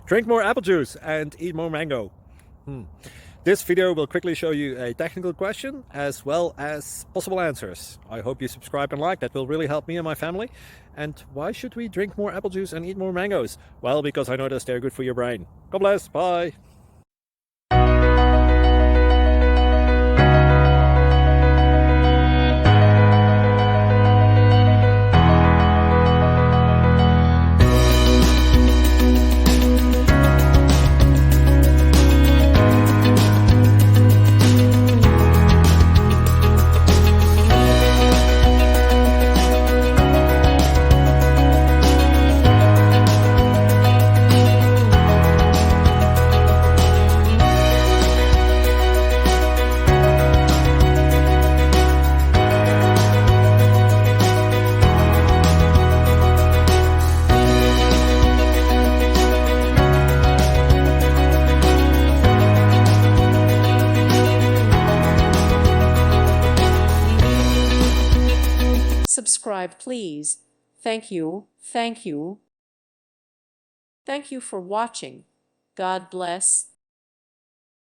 Drink more apple juice and eat more mango. This video will quickly show you a technical question as well as possible answers. I hope you subscribe and like, that will really help me and my family. And why should we drink more apple juice and eat more mangoes? Well, because I noticed they're good for your brain. God bless, bye! Subscribe, please. Thank you. Thank you. Thank you for watching. God bless.